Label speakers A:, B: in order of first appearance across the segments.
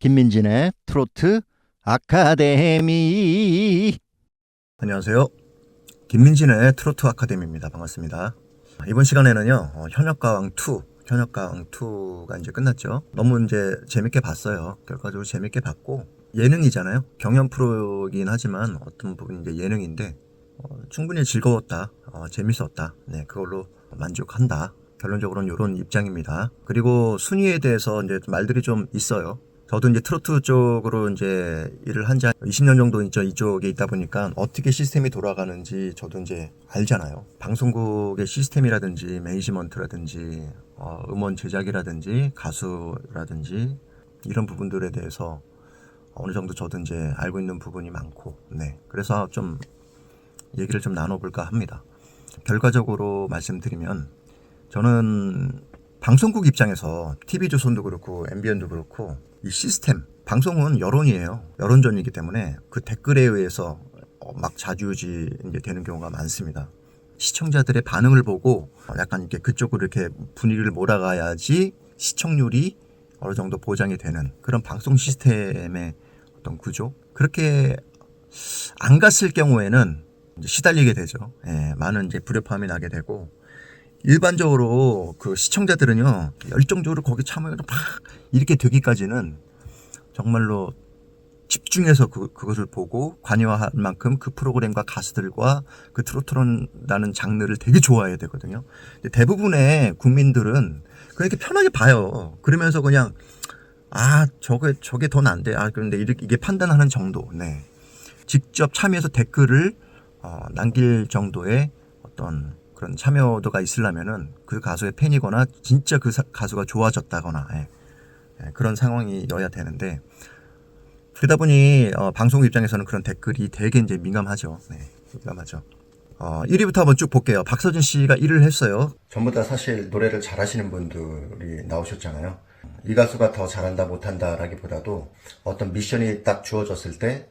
A: 김민진의 트로트 아카데미.
B: 안녕하세요. 김민진의 트로트 아카데미입니다. 반갑습니다. 이번 시간에는요, 현역가왕2가 이제 끝났죠. 너무 이제 재밌게 봤어요. 결과적으로 재밌게 봤고, 예능이잖아요. 경연 프로이긴 하지만 어떤 부분이 이제 예능인데, 충분히 즐거웠다, 재밌었다. 네, 그걸로 만족한다. 결론적으로는 이런 입장입니다. 그리고 순위에 대해서 이제 말들이 좀 있어요. 저도 이제 트로트 쪽으로 이제 일을 한 지 20년 정도 이쪽에 있다 보니까 어떻게 시스템이 돌아가는지 저도 이제 알잖아요. 방송국의 시스템이라든지 매니지먼트라든지 음원 제작이라든지 가수라든지 이런 부분들에 대해서 어느 정도 저도 이제 알고 있는 부분이 많고, 네. 그래서 좀 얘기를 좀 나눠볼까 합니다. 결과적으로 말씀드리면 저는 방송국 입장에서 TV조선도 그렇고 MBN도 그렇고 이 시스템, 방송은 여론이에요. 여론전이기 때문에 그 댓글에 의해서 막 좌지우지 이제 되는 경우가 많습니다. 시청자들의 반응을 보고 약간 이렇게 그쪽으로 이렇게 분위기를 몰아가야지 시청률이 어느 정도 보장이 되는 그런 방송 시스템의 어떤 구조. 그렇게 안 갔을 경우에는 이제 시달리게 되죠. 예, 많은 이제 불협화음이 나게 되고, 일반적으로 그 시청자들은요, 열정적으로 거기 참여를 막 이렇게 되기까지는 정말로 집중해서 그것을 보고 관여할 만큼 그 프로그램과 가수들과 그 트로트라는 장르를 되게 좋아해야 되거든요. 근데 대부분의 국민들은 그렇게 편하게 봐요. 그러면서 그냥, 저게 더 난데. 그런데 이게 판단하는 정도. 네. 직접 참여해서 댓글을 남길 정도의 어떤 그런 참여도가 있으려면은 그 가수의 팬이거나 진짜 그 가수가 좋아졌다거나, 그런 상황이어야 되는데, 그러다 보니 방송 입장에서는 그런 댓글이 되게 이제 민감하죠. 네, 민감하죠. 1위부터 한번 쭉 볼게요. 박서진 씨가 1위를 했어요. 전부 다 사실 노래를 잘하시는 분들이 나오셨잖아요. 이 가수가 더 잘한다 못한다 라기보다도 어떤 미션이 딱 주어졌을 때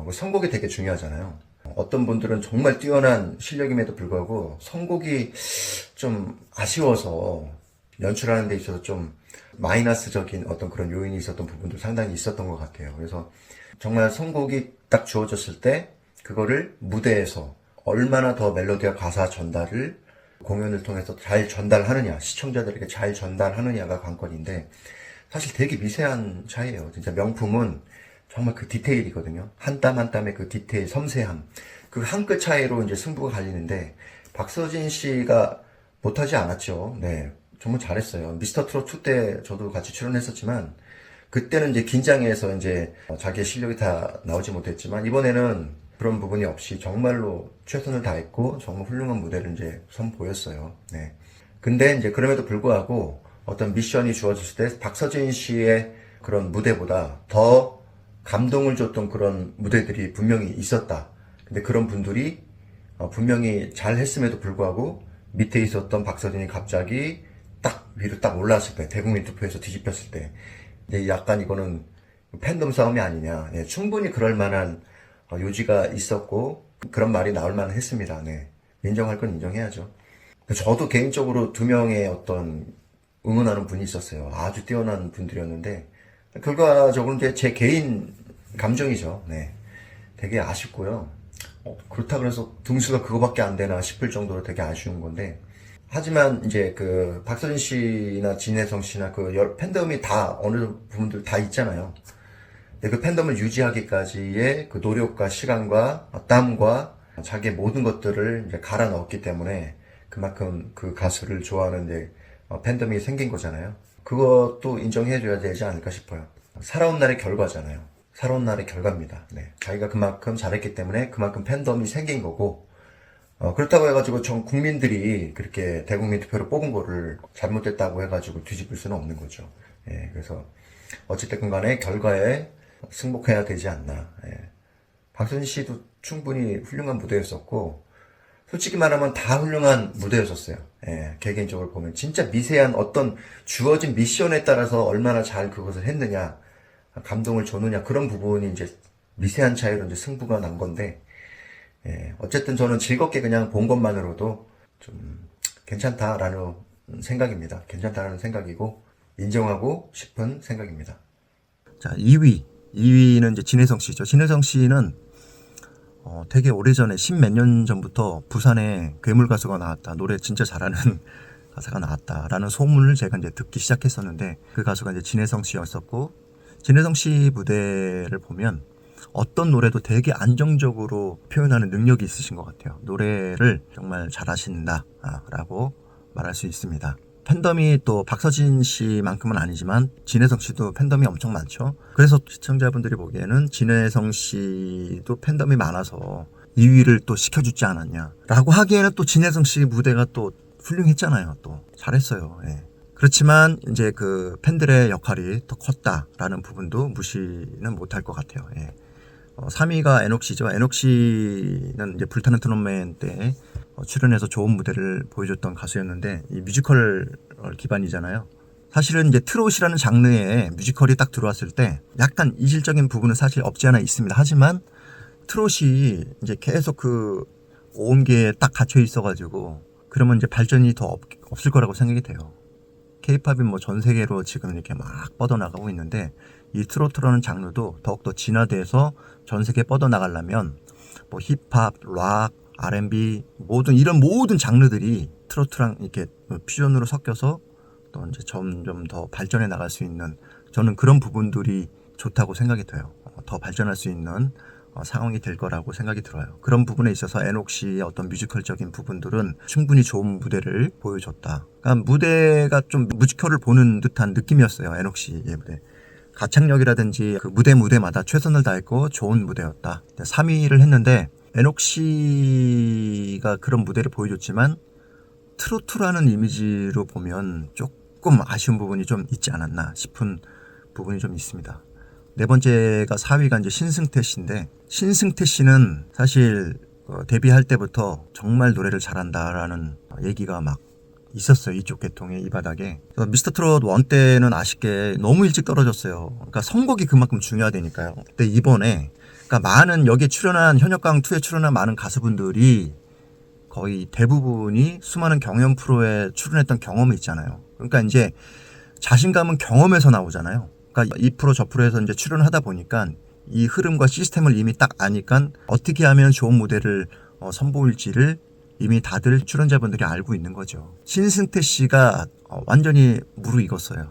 B: 그 선곡이 되게 중요하잖아요. 어떤 분들은 정말 뛰어난 실력임에도 불구하고 선곡이 좀 아쉬워서 연출하는 데 있어서 좀 마이너스적인 어떤 그런 요인이 있었던 부분도 상당히 있었던 것 같아요. 그래서 정말 선곡이 딱 주어졌을 때 그거를 무대에서 얼마나 더 멜로디와 가사 전달을 공연을 통해서 잘 전달하느냐, 시청자들에게 잘 전달하느냐가 관건인데, 사실 되게 미세한 차이예요. 진짜 명품은 정말 그 디테일이거든요. 한 땀 한 땀의 그 디테일, 섬세함. 그 한 끗 차이로 이제 승부가 갈리는데, 박서진 씨가 못하지 않았죠. 네. 정말 잘했어요. 미스터 트롯 2 때 저도 같이 출연했었지만, 그때는 이제 긴장해서 이제 자기의 실력이 다 나오지 못했지만, 이번에는 그런 부분이 없이 정말로 최선을 다했고, 정말 훌륭한 무대를 이제 선보였어요. 네. 근데 이제 그럼에도 불구하고 어떤 미션이 주어졌을 때 박서진 씨의 그런 무대보다 더 감동을 줬던 그런 무대들이 분명히 있었다. 근데 그런 분들이 분명히 잘 했음에도 불구하고 밑에 있었던 박서진이 갑자기 딱 위로 딱 올라왔을 때, 대국민 투표에서 뒤집혔을 때, 이제 약간 이거는 팬덤 싸움이 아니냐. 네, 충분히 그럴 만한 요지가 있었고 그런 말이 나올 만은 했습니다. 네. 인정할 건 인정해야죠. 저도 개인적으로 두 명의 어떤 응원하는 분이 있었어요. 아주 뛰어난 분들이었는데 결과적으로 이제 제 개인 감정이죠. 네. 되게 아쉽고요. 그렇다 그래서 등수가 그거밖에 안 되나 싶을 정도로 되게 아쉬운 건데, 하지만 이제 그 박서진 씨나 진혜성 씨나 그 팬덤이 다 어느 부분들 다 있잖아요. 그 팬덤을 유지하기까지의 그 노력과 시간과 땀과 자기의 모든 것들을 이제 갈아 넣었기 때문에 그만큼 그 가수를 좋아하는 이제 팬덤이 생긴 거잖아요. 그것도 인정해줘야 되지 않을까 싶어요. 살아온 날의 결과잖아요. 살아온 날의 결과입니다. 네. 자기가 그만큼 잘했기 때문에 그만큼 팬덤이 생긴 거고, 그렇다고 해가지고 전 국민들이 그렇게 대국민 투표로 뽑은 거를 잘못됐다고 해가지고 뒤집을 수는 없는 거죠. 예, 그래서 어찌됐건 간에 결과에 승복해야 되지 않나. 예. 박서진 씨도 충분히 훌륭한 무대였었고, 솔직히 말하면 다 훌륭한 무대였었어요. 예, 개개인적으로 보면 진짜 미세한 어떤 주어진 미션에 따라서 얼마나 잘 그것을 했느냐, 감동을 줬느냐, 그런 부분이 이제 미세한 차이로 이제 승부가 난 건데, 예, 어쨌든 저는 즐겁게 그냥 본 것만으로도 좀 괜찮다라는 생각입니다. 괜찮다라는 생각이고 인정하고 싶은 생각입니다. 자, 2위는 이제 진혜성 씨죠. 진혜성 씨는 되게 오래전에 10몇 년 전부터 부산에 괴물 가수가 나왔다. 노래 진짜 잘하는 가사가 나왔다라는 소문을 제가 이제 듣기 시작했었는데, 그 가수가 이제 진혜성 씨였었고, 진혜성 씨 무대를 보면 어떤 노래도 되게 안정적으로 표현하는 능력이 있으신 것 같아요. 노래를 정말 잘하신다라고 말할 수 있습니다. 팬덤이 또 박서진 씨만큼은 아니지만 진혜성 씨도 팬덤이 엄청 많죠. 그래서 시청자분들이 보기에는 진혜성 씨도 팬덤이 많아서 2위를 또 시켜주지 않았냐라고 하기에는 또 진혜성 씨 무대가 또 훌륭했잖아요. 또 잘했어요. 예. 그렇지만 이제 그 팬들의 역할이 더 컸다라는 부분도 무시는 못할 것 같아요. 예. 3위가 에녹 씨죠. 에녹 씨는 이제 불타는 트롯맨 때 출연해서 좋은 무대를 보여줬던 가수였는데, 이 뮤지컬 기반이잖아요. 사실은 이제 트롯이라는 장르에 뮤지컬이 딱 들어왔을 때 약간 이질적인 부분은 사실 없지 않아 있습니다. 하지만 트롯이 이제 계속 그 오음계에 딱 갇혀 있어가지고 그러면 이제 발전이 더 없을 거라고 생각이 돼요. 케이팝이 뭐 전 세계로 지금 이렇게 막 뻗어나가고 있는데, 이 트로트라는 장르도 더욱더 진화돼서 전 세계에 뻗어나가려면 뭐 힙합, 락, R&B 이런 모든 장르들이 트로트랑 이렇게 퓨전으로 섞여서 또 이제 점점 더 발전해 나갈 수 있는, 저는 그런 부분들이 좋다고 생각이 돼요. 더 발전할 수 있는 상황이 될 거라고 생각이 들어요. 그런 부분에 있어서 에녹 씨의 어떤 뮤지컬적인 부분들은 충분히 좋은 무대를 보여줬다. 그러니까 무대가 좀 뮤지컬을 보는 듯한 느낌이었어요. 에녹 씨의 무대. 가창력이라든지 그 무대마다 최선을 다했고 좋은 무대였다. 3위를 했는데, 에녹 씨가 그런 무대를 보여줬지만 트로트라는 이미지로 보면 조금 아쉬운 부분이 좀 있지 않았나 싶은 부분이 좀 있습니다. 네 번째가 4위가 이제 신승태 씨인데, 신승태 씨는 사실 데뷔할 때부터 정말 노래를 잘한다라는 얘기가 막 있었어요. 이쪽 계통에, 이 바닥에. 미스터 트롯 1 때는 아쉽게 너무 일찍 떨어졌어요. 그러니까 선곡이 그만큼 중요하다니까요. 근데 이번에 그러니까 많은 여기에 출연한, 현역강 2에 출연한 많은 가수분들이 거의 대부분이 수많은 경연 프로에 출연했던 경험이 있잖아요. 그러니까 이제 자신감은 경험에서 나오잖아요. 그러니까 이 프로 저 프로에서 이제 출연을 하다 보니까 이 흐름과 시스템을 이미 딱 아니까 어떻게 하면 좋은 무대를 선보일지를 이미 다들 출연자분들이 알고 있는 거죠. 신승태 씨가 완전히 무르익었어요.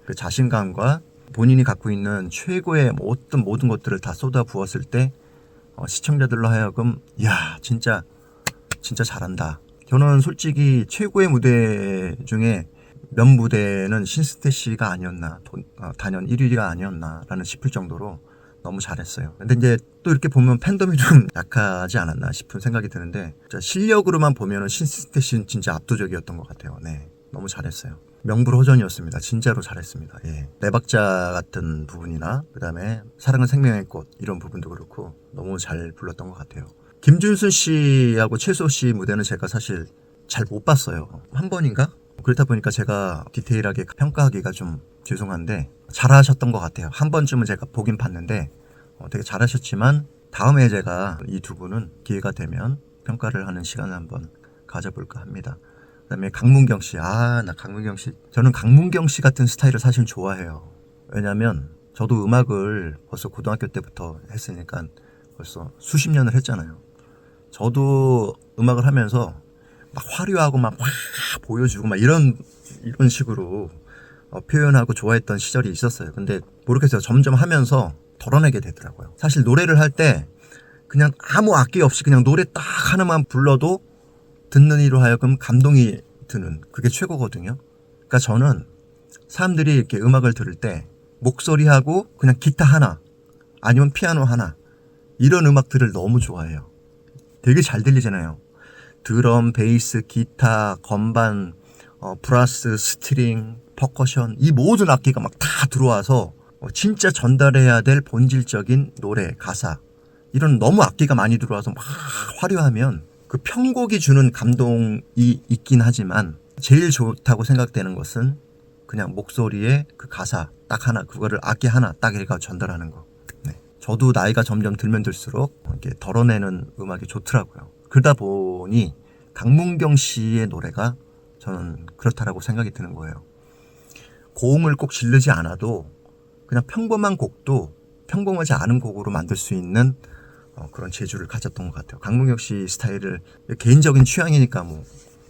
B: 그 자신감과 본인이 갖고 있는 최고의 어떤 모든 것들을 다 쏟아 부었을 때 시청자들로 하여금 야 진짜 잘한다. 저는 솔직히 최고의 무대 중에 몇 무대는 신승태 씨가 아니었나, 단연 1위가 아니었나라는 싶을 정도로 너무 잘했어요. 근데 이제 또 이렇게 보면 팬덤이 좀 약하지 않았나 싶은 생각이 드는데, 실력으로만 보면은 신승태 씨는 진짜 압도적이었던 것 같아요. 네, 너무 잘했어요. 명불허전이었습니다. 진짜로 잘했습니다. 예. 네 박자 같은 부분이나 그다음에 사랑은 생명의 꽃 이런 부분도 그렇고 너무 잘 불렀던 것 같아요. 김준순 씨하고 최소 씨 무대는 제가 사실 잘 못 봤어요. 한 번인가? 그렇다 보니까 제가 디테일하게 평가하기가 좀 죄송한데 잘하셨던 것 같아요. 한 번쯤은 제가 보긴 봤는데 되게 잘하셨지만 다음에 제가 이 두 분은 기회가 되면 평가를 하는 시간을 한번 가져볼까 합니다. 그다음에 강문경 씨. 나 강문경 씨. 저는 강문경 씨 같은 스타일을 사실 좋아해요. 왜냐면 저도 음악을 벌써 고등학교 때부터 했으니까 벌써 수십 년을 했잖아요. 저도 음악을 하면서 막 화려하고 막 보여주고 막 이런 식으로 표현하고 좋아했던 시절이 있었어요. 근데 모르겠어요. 점점 하면서 덜어내게 되더라고요. 사실 노래를 할 때 그냥 아무 악기 없이 그냥 노래 딱 하나만 불러도 듣는 이로 하여금 감동이 드는 그게 최고거든요. 그러니까 저는 사람들이 이렇게 음악을 들을 때 목소리하고 그냥 기타 하나 아니면 피아노 하나 이런 음악들을 너무 좋아해요. 되게 잘 들리잖아요. 드럼, 베이스, 기타, 건반, 브라스, 스트링, 퍼커션 이 모든 악기가 막 다 들어와서 진짜 전달해야 될 본질적인 노래, 가사 이런 너무 악기가 많이 들어와서 막 화려하면 그 편곡이 주는 감동이 있긴 하지만 제일 좋다고 생각되는 것은 그냥 목소리에 그 가사 딱 하나 그거를 악기 하나 딱 이렇게 전달하는 거. 네. 저도 나이가 점점 들면 들수록 이렇게 덜어내는 음악이 좋더라고요. 그러다 보니 강문경 씨의 노래가 저는 그렇다라고 생각이 드는 거예요. 고음을 꼭 지르지 않아도 그냥 평범한 곡도 평범하지 않은 곡으로 만들 수 있는 그런 재주를 가졌던 것 같아요. 강문경 씨 스타일을 개인적인 취향이니까 뭐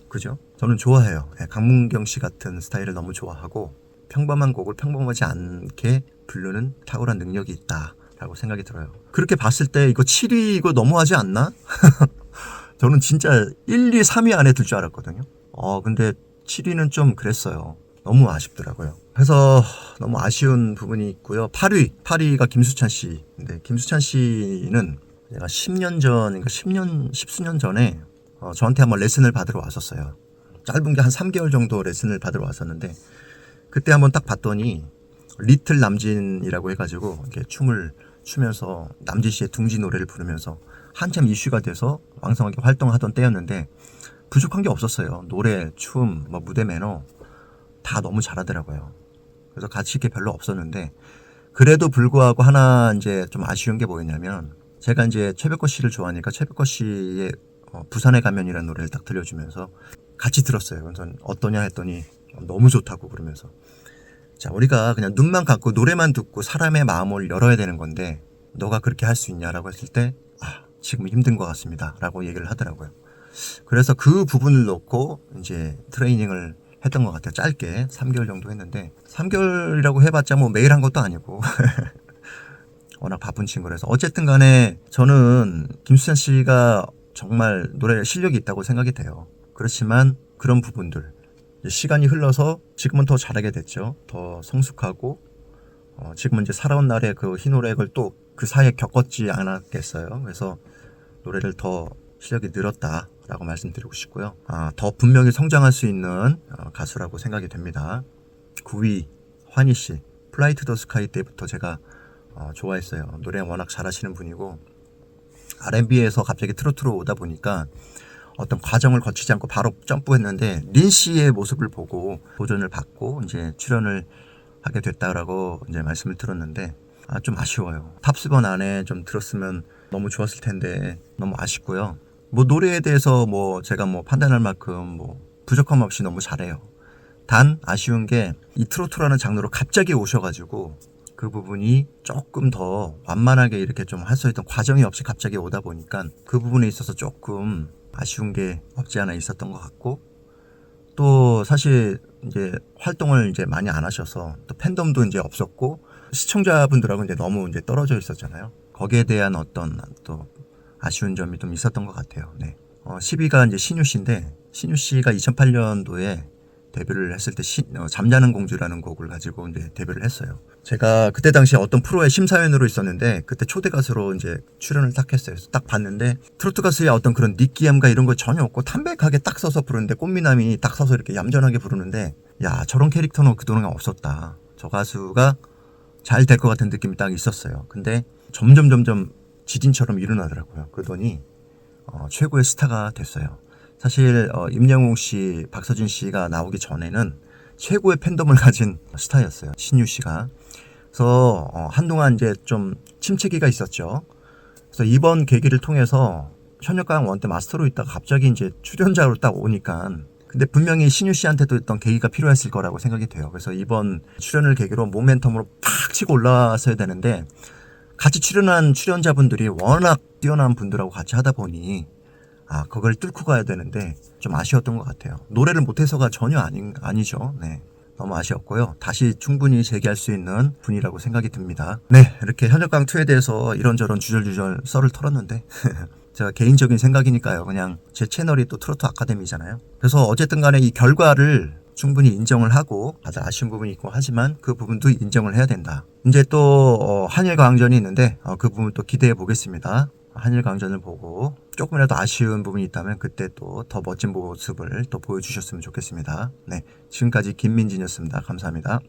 B: 그죠? 저는 좋아해요. 강문경 씨 같은 스타일을 너무 좋아하고 평범한 곡을 평범하지 않게 부르는 탁월한 능력이 있다라고 생각이 들어요. 그렇게 봤을 때 이거 7위 이거 너무하지 않나? 저는 진짜 1, 2, 3위 안에 들 줄 알았거든요. 근데 7위는 좀 그랬어요. 너무 아쉽더라고요. 그래서 너무 아쉬운 부분이 있고요. 8위가 김수찬 씨. 근데 김수찬 씨는 제가 10년 전, 그러니까 10수년 전에 저한테 한번 레슨을 받으러 왔었어요. 짧은 게 한 3개월 정도 레슨을 받으러 왔었는데 그때 한번 딱 봤더니 리틀 남진이라고 해가지고 이렇게 춤을 추면서 남진 씨의 둥지 노래를 부르면서 한참 이슈가 돼서 왕성하게 활동하던 때였는데 부족한 게 없었어요. 노래, 춤, 무대 매너 다 너무 잘하더라고요. 그래서 가칠 게 별로 없었는데 그래도 불구하고 하나 이제 좀 아쉬운 게 뭐였냐면 제가 이제 최백호 씨를 좋아하니까 최백호 씨의 부산에 가면이라는 노래를 딱 들려주면서 같이 들었어요. 그래서 어떠냐 했더니 너무 좋다고 그러면서 자, 우리가 그냥 눈만 감고 노래만 듣고 사람의 마음을 열어야 되는 건데 너가 그렇게 할 수 있냐라고 했을 때 지금 힘든 것 같습니다 라고 얘기를 하더라고요. 그래서 그 부분을 놓고 이제 트레이닝을 했던 것 같아요. 짧게 3개월 정도 했는데 3개월이라고 해봤자 뭐 매일 한 것도 아니고 워낙 바쁜 친구라서 어쨌든 간에 저는 김수찬 씨가 정말 노래 실력이 있다고 생각이 돼요. 그렇지만 그런 부분들 시간이 흘러서 지금은 더 잘하게 됐죠. 더 성숙하고 지금은 이제 살아온 날의 그 희노애락을 또 그 사이에 겪었지 않았겠어요. 그래서 노래를 더 실력이 늘었다라고 말씀드리고 싶고요. 더 분명히 성장할 수 있는 가수라고 생각이 됩니다. 9위 환희 씨, 플라이 투 더 스카이 때부터 제가 좋아했어요. 노래 워낙 잘하시는 분이고 R&B에서 갑자기 트로트로 오다 보니까 어떤 과정을 거치지 않고 바로 점프했는데 린 씨의 모습을 보고 도전을 받고 이제 출연을 하게 됐다라고 이제 말씀을 들었는데 좀 아쉬워요. 탑10 안에 좀 들었으면 너무 좋았을 텐데 너무 아쉽고요. 뭐 노래에 대해서 뭐 제가 뭐 판단할 만큼 뭐 부족함 없이 너무 잘해요. 단 아쉬운 게 이 트로트라는 장르로 갑자기 오셔가지고 그 부분이 조금 더 완만하게 이렇게 좀 할 수 있던 과정이 없이 갑자기 오다 보니까 그 부분에 있어서 조금 아쉬운 게 없지 않아 있었던 것 같고 또 사실 이제 활동을 이제 많이 안 하셔서 또 팬덤도 이제 없었고 시청자분들하고 이제 너무 이제 떨어져 있었잖아요. 거기에 대한 어떤 또 아쉬운 점이 좀 있었던 것 같아요. 네. 10위가 이제 신유 씨인데 신유 씨가 2008년도에 데뷔를 했을 때 잠자는 공주라는 곡을 가지고 이제 데뷔를 했어요. 제가 그때 당시에 어떤 프로의 심사위원으로 있었는데 그때 초대 가수로 이제 출연을 딱 했어요. 그래서 딱 봤는데 트로트 가수의 어떤 그런 느끼함과 이런 거 전혀 없고 담백하게 딱 서서 부르는데 꽃미남이 딱 서서 이렇게 얌전하게 부르는데 야 저런 캐릭터는 그동안 없었다. 저 가수가 잘 될 것 같은 느낌이 딱 있었어요. 근데 점점 지진처럼 일어나더라고요. 그러더니 최고의 스타가 됐어요. 사실 임영웅 씨, 박서진 씨가 나오기 전에는 최고의 팬덤을 가진 스타였어요. 신유 씨가. 그래서 한동안 이제 좀 침체기가 있었죠. 그래서 이번 계기를 통해서 현역가왕 1 때 마스터로 있다가 갑자기 이제 출연자로 딱 오니까 근데 분명히 신유 씨한테도 어떤 계기가 필요했을 거라고 생각이 돼요. 그래서 이번 출연을 계기로 모멘텀으로 팍 치고 올라왔어야 되는데 같이 출연한 출연자분들이 워낙 뛰어난 분들하고 같이 하다 보니 그걸 뚫고 가야 되는데 좀 아쉬웠던 것 같아요. 노래를 못해서가 전혀 아니죠. 네. 너무 아쉬웠고요. 다시 충분히 재기할 수 있는 분이라고 생각이 듭니다. 네, 이렇게 현역강2에 대해서 이런저런 주절주절 썰을 털었는데 제가 개인적인 생각이니까요. 그냥 제 채널이 또 트로트 아카데미잖아요. 그래서 어쨌든 간에 이 결과를 충분히 인정을 하고 다들 아쉬운 부분이 있고 하지만 그 부분도 인정을 해야 된다. 이제 또 한일강전이 있는데 그 부분 또 기대해 보겠습니다. 한일강전을 보고 조금이라도 아쉬운 부분이 있다면 그때 또 더 멋진 모습을 또 보여주셨으면 좋겠습니다. 네, 지금까지 김민진이었습니다. 감사합니다.